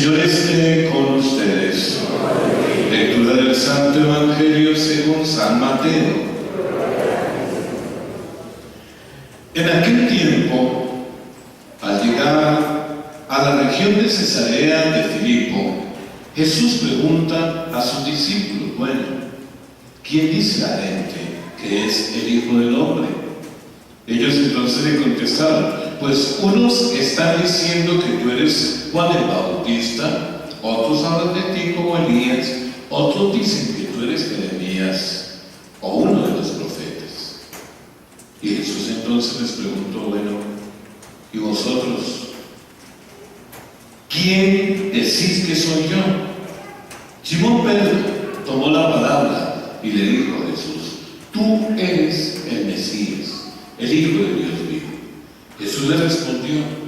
Señor esté con ustedes. Lectura del Santo Evangelio según San Mateo. En aquel tiempo, al llegar a la región de Cesarea de Filipo, Jesús pregunta a sus discípulos: bueno, ¿quién dice la gente que es el Hijo del Hombre? Ellos entonces le contestaron: pues unos están diciendo que tú eres Juan el Bautista, otros hablan de ti como Elías, otros dicen que tú eres Jeremías o uno de los profetas. Y Jesús entonces les preguntó: bueno, ¿y vosotros? ¿Quién decís que soy yo? Simón Pedro tomó la palabra y le dijo a Jesús: tú eres el Mesías, el Hijo de Dios vivo. Jesús le respondió: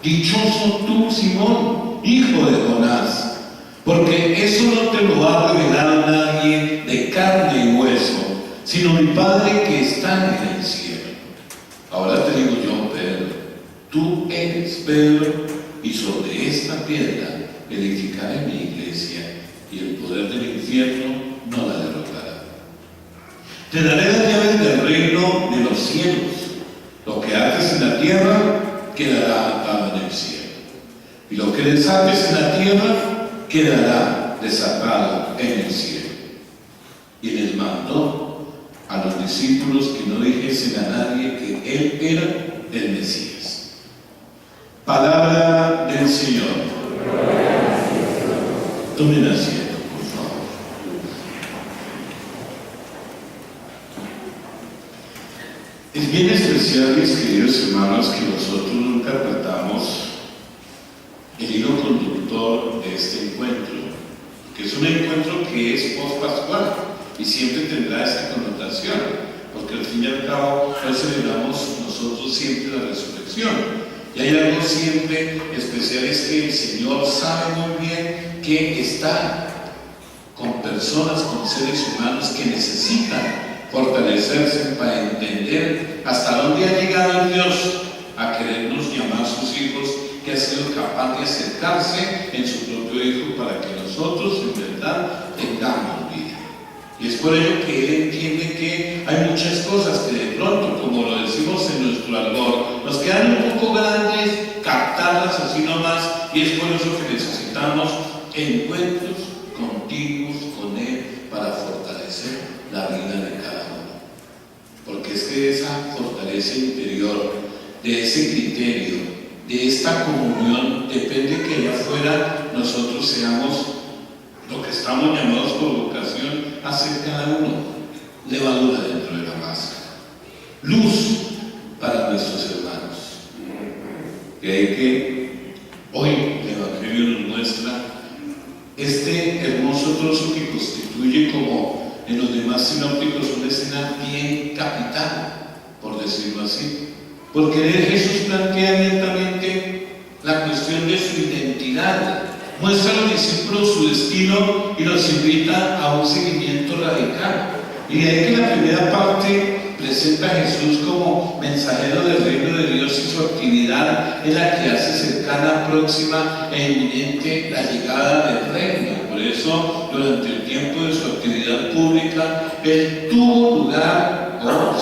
dichoso tú, Simón, hijo de Jonás, porque eso no te lo ha revelado nadie de carne y hueso, sino mi Padre que está en el cielo. Ahora te digo yo, Pedro, tú eres Pedro, y sobre esta piedra edificaré mi iglesia, y el poder del infierno no la derrotará. Te daré las llaves del reino de los cielos. Lo que haces en la tierra quedará atado en el cielo, y lo que desates en la tierra quedará desatado en el cielo. Y les mandó a los discípulos que no dijesen a nadie que él era el Mesías. Palabra del Señor. Tomen asiento, por favor. Es bien especial, mis queridos hermanos, que nosotros nunca tratamos el hilo conductor de este encuentro, que es un encuentro que es post-pascual y siempre tendrá esta connotación, porque al fin y al cabo hoy celebramos nosotros siempre la resurrección. Y hay algo siempre especial, es que el Señor sabe muy bien que está con personas, con seres humanos que necesitan fortalecerse para entender hasta dónde ha llegado Dios a querernos llamar sus hijos, que ha sido capaz de acercarse en su propio Hijo para que nosotros en verdad tengamos vida. Y es por ello que Él entiende que hay muchas cosas que de pronto, como lo decimos en nuestro argot, nos quedan un poco grandes, captarlas así nomás, y es por eso que necesitamos encuentros continuos con Él para fortalecer la vida de cada uno. Porque es que de esa fortaleza interior, de ese criterio, de esta comunión, depende que allá afuera nosotros seamos lo que estamos llamados por vocación a ser cada uno, levadura dentro de la masa, luz para nuestros hermanos. De ahí que hoy el Evangelio nos muestra este hermoso trozo que constituye, como en los demás sinópticos, una escena bien capital, por decirlo así, porque de Jesús plantea abiertamente la cuestión de su identidad. Muestra a los discípulos su destino y los invita a un seguimiento radical. Y de ahí que la primera parte presenta a Jesús como mensajero del reino de Dios, y su actividad es la que hace cercana, próxima e inminente la llegada del reino. Por eso, durante el tiempo de su actividad pública, Él tuvo lugar,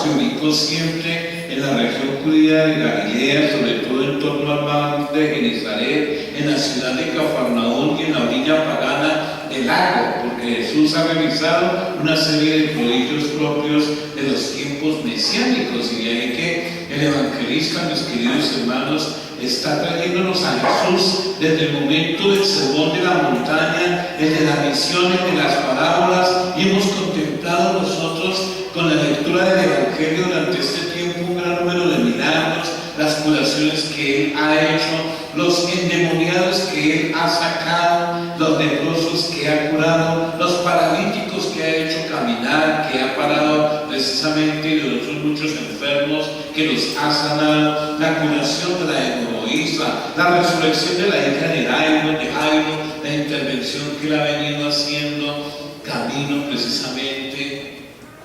se ubicó siempre en la región judía de Galilea, sobre todo en torno al mar de Genezaret, en la ciudad de Cafarnaúm y en la orilla pagana del lago, porque Jesús ha realizado una serie de prodigios propios de los tiempos mesiánicos, y de ahí que el evangelista, mis queridos hermanos, está trayéndonos a Jesús desde el momento del sermón de la montaña, desde las visiones, de las parábolas, y hemos contemplado nosotros con la lectura del Evangelio durante este tiempo un gran número de milagros, las curaciones que Él ha hecho, los endemoniados que Él ha sacado, los leprosos que ha curado, los paralíticos que ha hecho caminar, que ha parado precisamente, y de otros muchos enfermos que los ha sanado, la curación de la hemorroísa, la resurrección de la hija de Jairo, la intervención que Él ha venido haciendo camino precisamente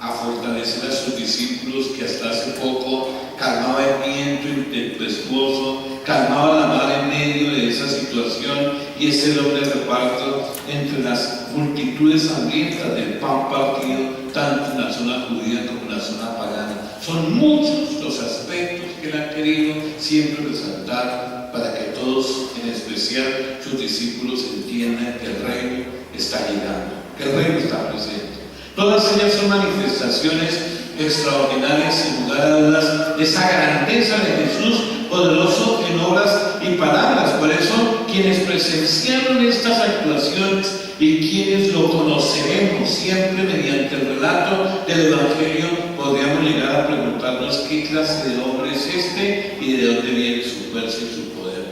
a fortalecer a sus discípulos, que hasta hace poco calmaba el viento impetuoso, calmaba la mar en medio de esa situación, y es el hombre reparto entre las multitudes hambrientas del pan partido, tanto en la zona judía como en la zona pagana. Son muchos los aspectos que él ha querido siempre resaltar para que todos, en especial sus discípulos, entiendan que el reino está llegando, que el reino está presente. Todas ellas son manifestaciones extraordinarias, sin lugar a dudas, de esa grandeza de Jesús, poderoso en obras y palabras. Por eso, quienes presenciaron estas actuaciones y quienes lo conoceremos siempre mediante el relato del Evangelio, podríamos llegar a preguntarnos qué clase de hombre es este y de dónde viene su fuerza y su poder.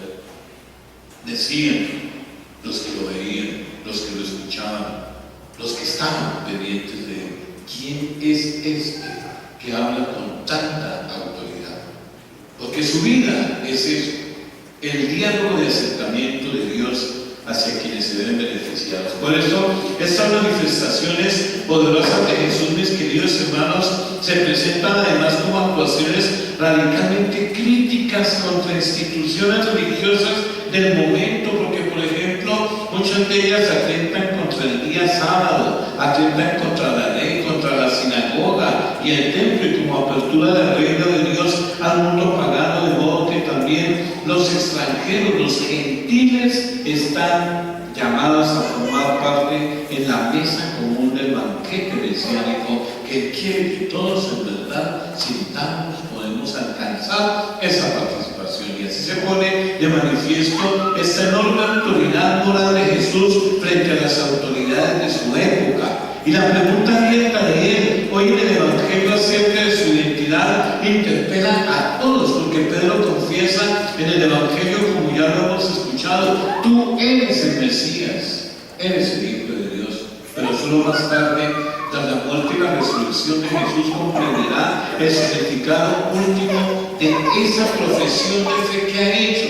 Decían los que lo veían, los que lo escuchaban, los que estaban pendientes de él: ¿quién es este que habla con tanta autoridad? Porque su vida es eso, el diálogo de acercamiento de Dios hacia quienes se ven beneficiados. Por eso, estas manifestaciones poderosas de Jesús, mis queridos hermanos, se presentan además como actuaciones radicalmente críticas contra instituciones religiosas del momento, porque, por ejemplo, muchas de ellas atentan contra el día sábado, atentan contra la ley, contra la sinagoga y el templo, y como apertura del reino de Dios al mundo pagano, de modo que también los extranjeros, los gentiles, están llamados a formar parte en la mesa común del banquete mesiánico, que quiere que todos en verdad sintamos, podemos alcanzar esa participación. Y así se pone de manifiesto esta enorme autoridad moral de Jesús frente a las autoridades de su época. Y la pregunta abierta de él hoy en el Evangelio acerca de su identidad interpela a todos, porque Pedro confiesa en el Evangelio, como ya lo hemos escuchado: tú eres el Mesías, eres el Hijo de Dios. Pero solo más tarde, tras la muerte y la resurrección de Jesús, comprenderá el significado último de esa profesión de fe que ha hecho.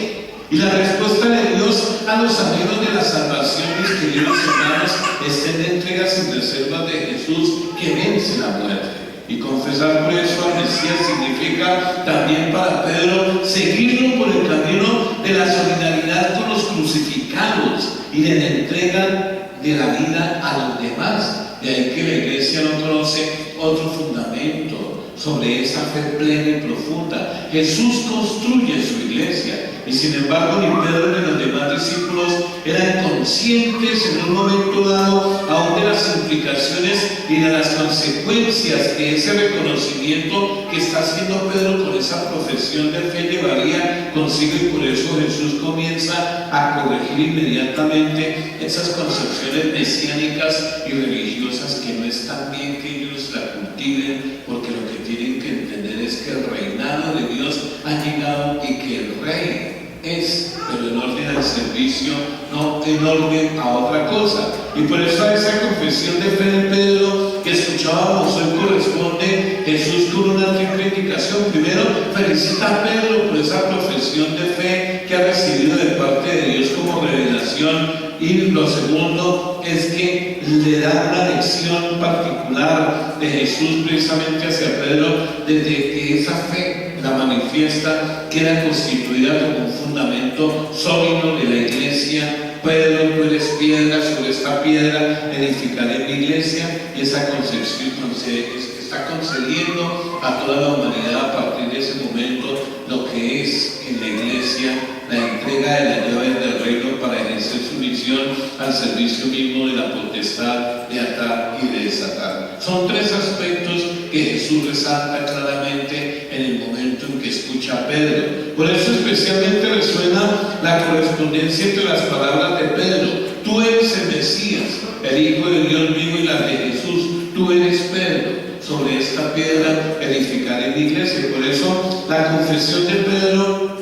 Y la respuesta de Dios a los amigos de la salvación, mis queridos hermanos, es en entrega sin reservas de Jesús, que vence la muerte. Y confesar por eso al Mesías significa también para Pedro seguirlo por el camino de la solidaridad con los crucificados y de la entrega de la vida a los demás. De ahí que la Iglesia no conoce otro fundamento sobre esa fe plena y profunda. Jesús construye su Iglesia, y sin embargo ni Pedro ni los demás discípulos eran conscientes en un momento dado aún de las implicaciones y de las consecuencias que ese reconocimiento que está haciendo Pedro con esa profesión de fe llevaría consigo, y por eso Jesús comienza a corregir inmediatamente esas concepciones mesiánicas y religiosas que no están bien que ellos la cultiven, porque lo que tienen que entender es que el reinado de Dios ha llegado y que el rey es, pero en orden al servicio, no en orden a otra cosa. Y por eso a esa confesión de fe de Pedro que escuchábamos hoy corresponde Jesús con una triple indicación. Primero, felicita a Pedro por esa profesión de fe que ha recibido de parte de Dios como revelación. Y lo segundo es que le da una lección particular de Jesús precisamente hacia Pedro, desde que esa fe la manifiesta, queda constituida como un fundamento sólido de la Iglesia. Pedro, tú eres piedra, sobre esta piedra edificaré mi iglesia, y esa concepción está concediendo a toda la humanidad a partir de ese momento lo que es en la Iglesia la entrega de las llaves del reino para ejercer su misión al servicio mismo de la potestad de atar y de desatar. Son tres aspectos que Jesús resalta claramente en el momento en que escucha a Pedro. Por eso especialmente resuena la correspondencia entre las palabras de Pedro: tú eres el Mesías, el Hijo de Dios vivo, y las de Jesús: tú eres Pedro, sobre esta piedra edificaré mi iglesia. Por eso la confesión de Pedro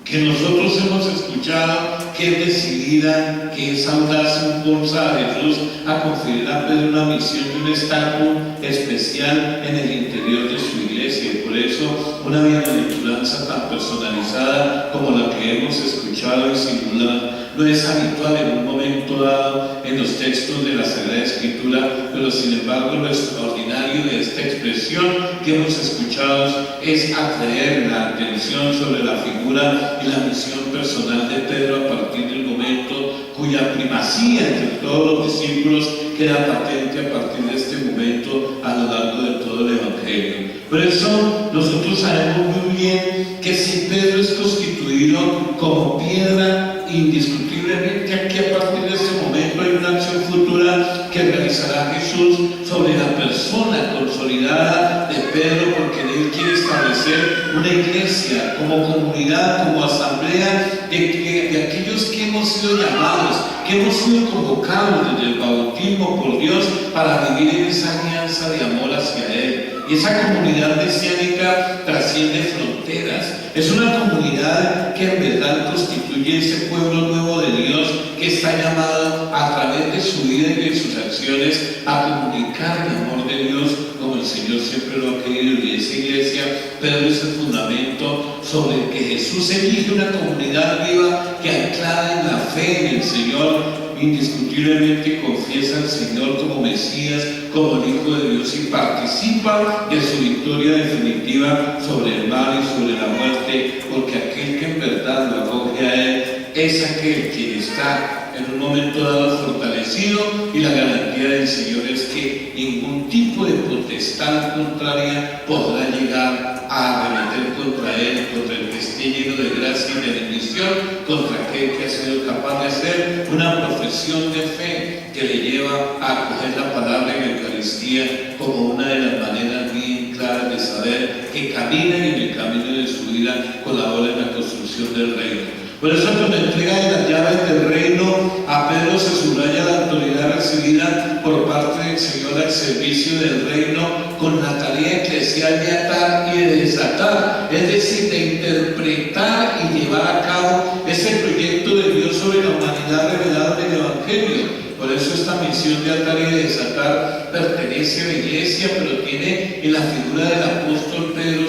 que nosotros hemos escuchado, que es decidida, que es audaz, impulsa a Jesús a conferir a Pedro una misión y un estatus especial en el interior de su iglesia. Y por eso una bienaventuranza tan personalizada como la que hemos escuchado, y sin duda no es habitual en un momento momento dado en los textos de la Sagrada Escritura, pero sin embargo lo extraordinario de esta expresión que hemos escuchado es atraer la atención sobre la figura y la misión personal de Pedro a partir del momento cuya primacía entre todos los discípulos queda patente a partir de este momento a lo largo de todo el Evangelio. Por eso nosotros sabemos muy bien que si Pedro es constituido como piedra, indiscutiblemente aquí a partir de este momento hay una acción futura que realizará Jesús sobre la persona consolidada de Pedro, porque en él quiere establecer una iglesia como comunidad, como asamblea de aquellos que hemos sido llamados, que hemos sido convocados desde el bautismo por Dios para vivir en esa alianza de amor hacia Él. Y esa comunidad mesiánica trasciende fronteras. Es una comunidad que en verdad constituye ese pueblo nuevo de Dios que está llamado a través de su vida y de sus acciones a comunicar el amor de Dios como el Señor siempre lo ha querido. Y esa iglesia, Pedro es el fundamento sobre el que Jesús elige una comunidad viva que anclada en la fe en el Señor indiscutiblemente confiesa al Señor como Mesías, como el Hijo de Dios y participa de su victoria definitiva sobre el mal y sobre la muerte, porque aquel que en verdad lo acoge a Él es aquel quien está en un momento dado fortalecido, y la garantía del Señor es que ningún tipo de potestad contraria podrá llegar a arremeter contra Él, contra el que esté lleno de gracia y de bendición, contra aquel que ha sido capaz de hacer una profesión de fe que le lleva a acoger la palabra en la Eucaristía como una de las maneras bien claras de saber que camina y en el camino de su vida colabora en la construcción del reino. Por eso cuando entrega de las llaves del reino a Pedro se subraya la autoridad recibida por parte del Señor al servicio del reino con la tarea eclesial de atar y de desatar, es decir, de interpretar y llevar a cabo ese proyecto de Dios sobre la humanidad revelado en el Evangelio. Por eso esta misión de atar y de desatar pertenece a la iglesia, pero tiene en la figura del apóstol Pedro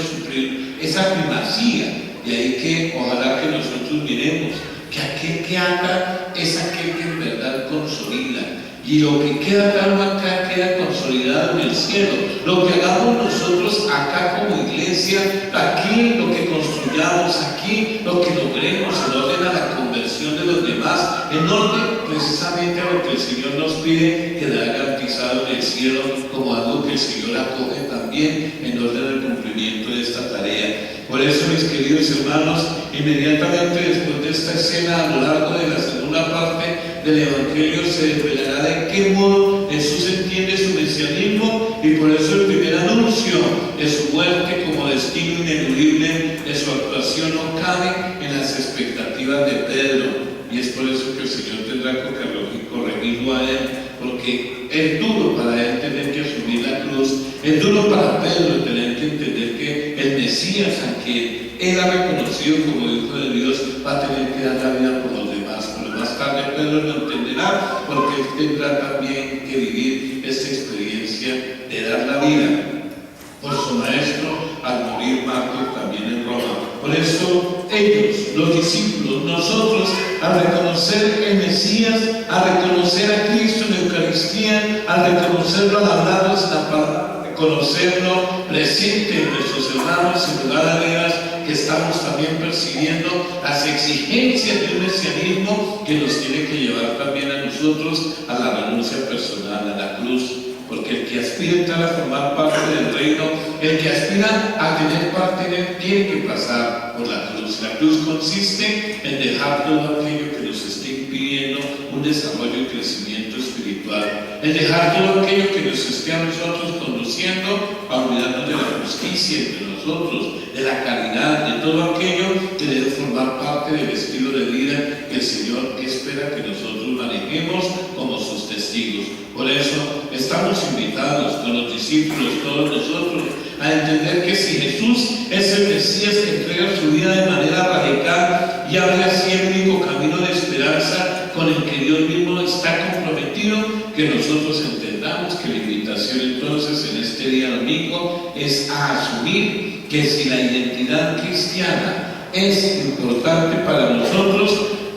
esa primacía. Y ahí que ojalá que nosotros miremos que aquel que ata es aquel que en verdad consolida. Y lo que queda atado acá queda consolidado en el cielo. Lo que hagamos nosotros acá como iglesia, aquí lo que construyamos, aquí lo que logremos en orden a la conversión de los demás, en orden precisamente a lo que el Señor nos pide, quedará garantizado en el cielo como algo que el Señor acoge también en orden al cumplimiento de esta tarea. Por eso, mis queridos hermanos, inmediatamente después de esta escena, a lo largo de la segunda parte del Evangelio, se desvelará de qué modo Jesús entiende su mesianismo, y por eso el primer anuncio de su muerte como destino ineludible de su actuación no cabe en las expectativas de Pedro. Y es por eso que el Señor tendrá que corregirlo a él, porque es duro para él tener que asumir la cruz, es duro para Pedro tener que entender que el Mesías, a quien él ha reconocido como Hijo de Dios, va a tener que dar la vida por los demás. Pero más tarde Pedro lo entenderá, porque él tendrá también que vivir esta experiencia de dar la vida por su maestro al morir mártir también en Roma. Por eso ellos, los discípulos, nosotros, al reconocer el Mesías, al reconocer a Cristo en la Eucaristía, al reconocerlo al hablarnos en la palabra, reconocerlo presente en nuestros hermanos en lugar de veras, que estamos también percibiendo las exigencias de un mesianismo que nos tiene que llevar también a nosotros a la renuncia personal, a la cruz. Porque el que aspira a formar parte del reino, el que aspira a tener parte en él, tiene que pasar por la cruz. La cruz consiste en dejar todo aquello que nos esté impidiendo un desarrollo y crecimiento espiritual, en dejar todo aquello que nos esté a nosotros conduciendo a olvidarnos de la justicia entre nosotros, de la caridad, de todo aquello que debe formar parte del estilo de vida que el Señor espera que nosotros manejemos como sus testigos. Por eso estamos invitados con los discípulos, todos nosotros, a entender que si Jesús es el Mesías que entrega su vida de manera radical y abre así el único camino de esperanza con el que Dios mismo está comprometido, que nosotros entendamos que la invitación entonces en este día domingo es a asumir que si la identidad cristiana es importante para nosotros,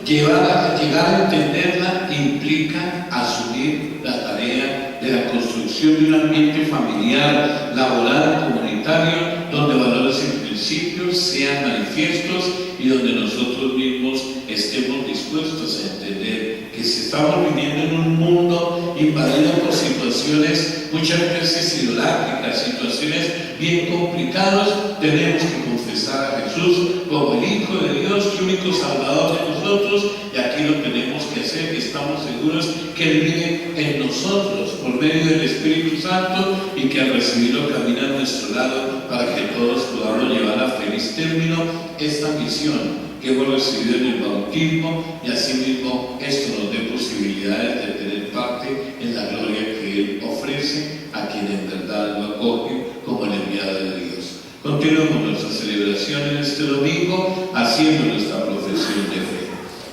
llegar a entenderla implica implica asumir la tarea de la construcción de un ambiente familiar, laboral, comunitario, donde valores y principios sean manifiestos y donde nosotros mismos estemos dispuestos a entender que si estamos viviendo en un mundo invadido por situaciones muchas veces idolátricas, situaciones bien complicadas, tenemos que confesar a Jesús como el Hijo de Dios, el único Salvador de nosotros, y aquí lo tenemos que hacer, y estamos seguros que Él vive en nosotros por medio del Espíritu Santo y que al recibirlo camina a nuestro lado para que todos podamos llevar a feliz término esta misión que hemos recibido en el bautismo, y asimismo esto nos dé posibilidades de tener parte en la gloria que Él ofrece a quien en verdad lo acoge como el enviado de Dios. Continuemos nuestra celebración en este domingo haciendo nuestra profesión de fe.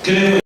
Creo